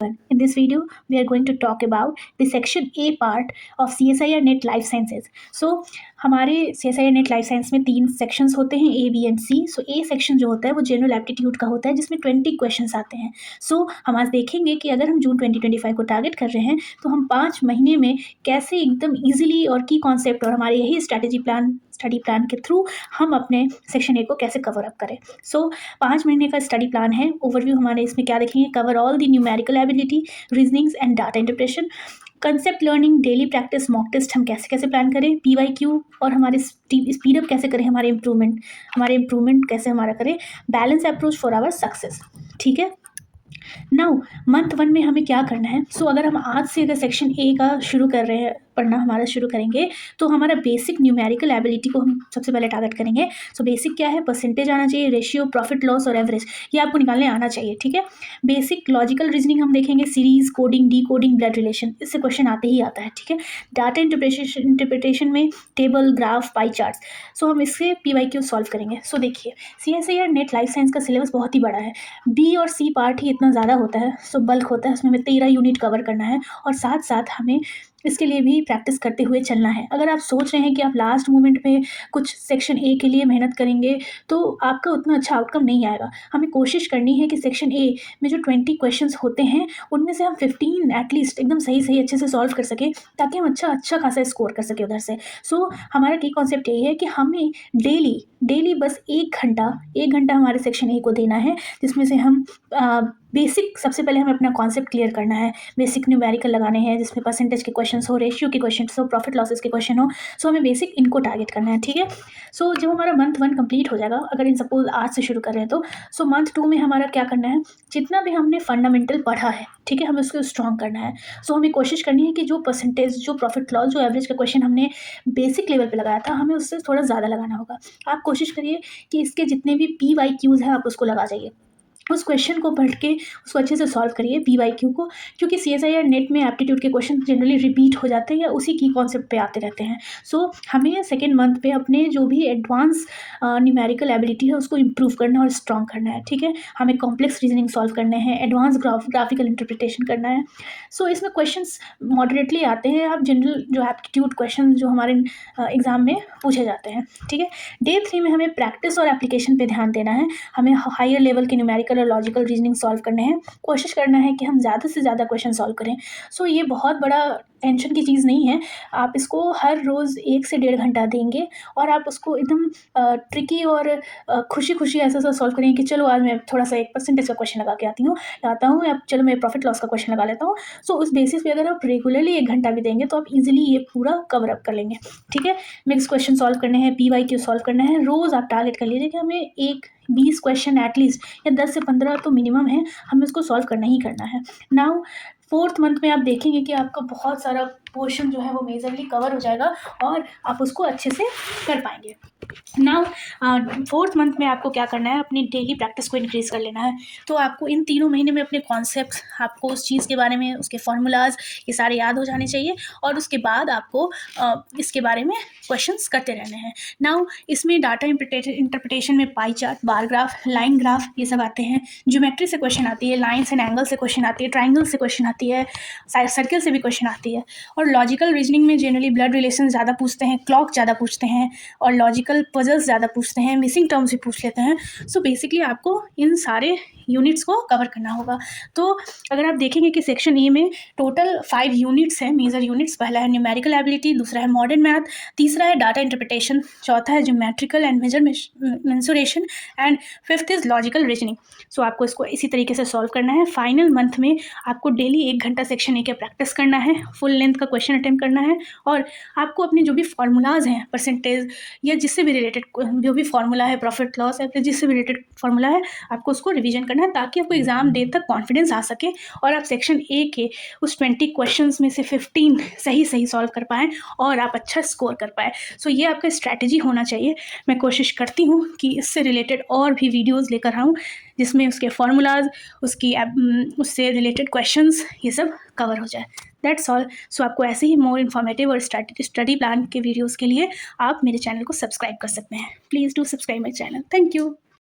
everyone. In this video, we are going to talk about the section A part of CSIR NET Life Sciences. So हमारे CSIR NET Life Science में 3 sections होते हैं, A, B and C. So A section जो होता है वो general aptitude का होता है जिसमें 20 क्वेश्चंस आते हैं. सो हम आज देखेंगे कि अगर हम जून 2025 को टारगेट कर रहे हैं तो हम 5 महीने में कैसे एकदम ईजिली और की कॉन्सेप्ट और हमारे यही स्टडी प्लान के थ्रू हम अपने सेक्शन ए को कैसे कवर अप करें. सो 5 महीने का स्टडी प्लान है. ओवरव्यू हमारे इसमें क्या देखेंगे, cover all the numerical ability, reasonings and data interpretation, concept learning, daily practice, mock test हम कैसे कैसे प्लान करें, PYQ और हमारे स्पीड अप कैसे करें, हमारे इम्प्रूवमेंट कैसे हमारा करें, balance approach for our success. ठीक है. नाउ मंथ 1 में हमें क्या करना है. सो अगर हम आज से अगर सेक्शन ए का शुरू कर रहे हैं पढ़ना हमारा शुरू करेंगे तो हमारा बेसिक न्यूमेरिकल एबिलिटी को हम सबसे पहले टारगेट करेंगे. सो बेसिक क्या है, परसेंटेज आना चाहिए, रेशियो, प्रॉफिट लॉस और एवरेज, ये आपको निकालने आना चाहिए. ठीक है. बेसिक लॉजिकल रीजनिंग हम देखेंगे, series, coding, D coding, blood relation, इससे क्वेश्चन आते ही आता है. ठीक है. डाटा इंटरप्रिटेशन में टेबल, ग्राफ, पाई चार्ट. सो हम इससे PYQ सॉल्व करेंगे. सो देखिए, CSIR नेट लाइफ साइंस का सिलेबस बहुत ही बड़ा है. B और C पार्ट ही इतना ज़्यादा होता है. सो बल्क होता है, उसमें हमें 13 यूनिट कवर करना है और साथ साथ हमें इसके लिए भी प्रैक्टिस करते हुए चलना है. अगर आप सोच रहे हैं कि आप लास्ट मोमेंट में कुछ सेक्शन ए के लिए मेहनत करेंगे तो आपका उतना अच्छा आउटकम नहीं आएगा. हमें कोशिश करनी है कि सेक्शन ए में जो 20 क्वेश्चंस होते हैं उनमें से हम 15 एटलीस्ट एकदम सही अच्छे से सॉल्व कर सकें ताकि हम अच्छा खासा स्कोर कर सकें उधर से. सो हमारा की कॉन्सेप्ट यही है कि हमें डेली बस 1 घंटा हमारे सेक्शन ए को देना है, जिसमें से हम बेसिक सबसे पहले हमें अपना कॉन्सेप्ट क्लियर करना है. बेसिक न्यूमेरिकल लगाने हैं जिसमें परसेंटेज के क्वेश्चंस हो, रेशियो के क्वेश्चंस हो, प्रॉफिट लॉसेस के क्वेश्चन हो. सो हमें बेसिक इनको टारगेट करना है. ठीक है. सो जब हमारा मंथ 1 कंप्लीट हो जाएगा, अगर इन सपोज आज से शुरू कर रहे हैं तो सो मंथ 2 में हमारा क्या करना है, जितना भी हमने फंडामेंटल पढ़ा है, ठीक है, हमें उसको स्ट्रॉन्ग करना है. सो हमें कोशिश करनी है कि जो परसेंटेज, जो प्रॉफिट लॉस, जो एवरेज का क्वेश्चन हमने बेसिक लेवल पे लगाया था, हमें उससे थोड़ा ज़्यादा लगाना होगा. आप कोशिश करिए कि इसके जितने भी PYQs हैं आप उसको लगा जाइए. उस क्वेश्चन को पढ़ के उसको अच्छे से सॉल्व करिए PYQ को, क्योंकि CSIR नेट में एप्टीट्यूड के क्वेश्चन जनरली रिपीट हो जाते हैं या उसी की कॉन्सेप्ट पे आते रहते हैं. सो हमें सेकेंड मंथ पे अपने जो भी एडवांस न्यूमेरिकल एबिलिटी है उसको इम्प्रूव करना और स्ट्रॉन्ग करना है. ठीक है. हमें कॉम्प्लेक्स रीजनिंग सॉल्व करने हैं, एडवांस ग्राफिकल इंटरप्रिटेशन करना है. सो इसमें क्वेश्चंस मॉडरेटली आते हैं. आप जनरल जो एप्टीट्यूड क्वेश्चन जो हमारे एग्जाम में पूछे जाते हैं. ठीक है. डे 3 में हमें प्रैक्टिस और एप्लीकेशन पे ध्यान देना है. हमें हायर लेवल के न्यूमेरिकल और लॉजिकल रीजनिंग सॉल्व करने हैं. कोशिश करना है कि हम ज़्यादा से ज़्यादा क्वेश्चन सॉल्व करें. सो ये बहुत बड़ा टेंशन की चीज़ नहीं है. आप इसको हर रोज़ 1 से 1.5 घंटा देंगे और आप उसको एकदम ट्रिकी और खुशी ऐसा सॉल्व करेंगे कि चलो आज मैं थोड़ा सा 1% का क्वेश्चन लगा के आता हूँ या चलो मैं प्रॉफिट लॉस का क्वेश्चन लगा लेता हूँ. सो उस बेसिस पे अगर आप रेगुलरली 1 घंटा भी देंगे तो आप इजीली ये पूरा कवर अप कर लेंगे. ठीक है. मिक्स क्वेश्चन सॉल्व करने हैं, PYQ सॉल्व करना है. रोज़ आप टारगेट कर लीजिए कि हमें 20 क्वेश्चन एटलीस्ट या 10 से 15 तो मिनिमम है, हमें उसको सॉल्व करना ही करना है. नाउ 4th मंथ में आप देखेंगे कि आपका बहुत सारा पोर्शन जो है वो मेजरली कवर हो जाएगा और आप उसको अच्छे से कर पाएंगे. नाउ 4th मंथ में आपको क्या करना है, अपनी डेली प्रैक्टिस को इंक्रीज़ कर लेना है. तो आपको इन 3 महीने में अपने कॉन्सेप्ट, आपको उस चीज़ के बारे में, उसके फार्मूलाज ये सारे याद हो जाने चाहिए और उसके बाद आपको इसके बारे में क्वेश्चंस करते रहने हैं. नाउ इसमें डाटा इंटरप्रिटेशन में pie chart, bar graph, line graph ये सब आते हैं. ज्योमेट्री से क्वेश्चन आती है, लाइन्स एंड एंगल से क्वेश्चन आती है, ट्राइंगल से क्वेश्चन आती है, सर्कल से भी क्वेश्चन आती है. और लॉजिकल रीजनिंग में जनरली ब्लड रिलेशन ज़्यादा पूछते हैं, क्लॉक ज़्यादा पूछते हैं और लॉजिकल पजल्स ज़्यादा पूछते हैं, मिसिंग टर्म्स भी पूछ लेते हैं. सो बेसिकली आपको इन सारे यूनिट्स को कवर करना होगा. तो अगर आप देखेंगे कि सेक्शन ए में टोटल 5 यूनिट्स हैं, मेजर यूनिट्स. पहला है न्यूमेरिकल एबिलिटी, दूसरा है मॉडर्न मैथ, तीसरा है डाटा इंटरप्रिटेशन, चौथा है geometrical and mensuration and 5th is logical reasoning. So आपको इसको इसी तरीके से सॉल्व करना है. फाइनल मंथ में आपको डेली 1 घंटा सेक्शन ए के प्रैक्टिस करना है, फुल लेंथ का क्वेश्चन अटेम्प्ट करना है और आपको अपने जो भी फार्मूलाज हैं, परसेंटेज या जिससे भी रिलेटेड जो भी फार्मूला है, प्रॉफिट लॉस है, जिससे भी रिलेटेड फार्मूला है, आपको उसको रिवीजन करना है ताकि आपको एग्जाम डे तक कॉन्फिडेंस आ सके और आप सेक्शन ए के उस 20 क्वेश्चंस में से 15 सही सॉल्व कर पाएँ और आप अच्छा स्कोर कर पाएँ. सो ये आपका स्ट्रैटेजी होना चाहिए. मैं कोशिश करती हूँ कि इससे रिलेटेड और भी वीडियोज़ लेकर आऊँ जिसमें उसके फार्मूलाज, उससे रिलेटेड क्वेश्चंस ये सब कवर हो जाए. That's all. सो आपको ऐसे ही मोर इन्फॉर्मेटिव और स्टडी प्लान के वीडियोज़ के लिए आप मेरे चैनल को सब्सक्राइब कर सकते हैं. Please do subscribe my channel. Thank you.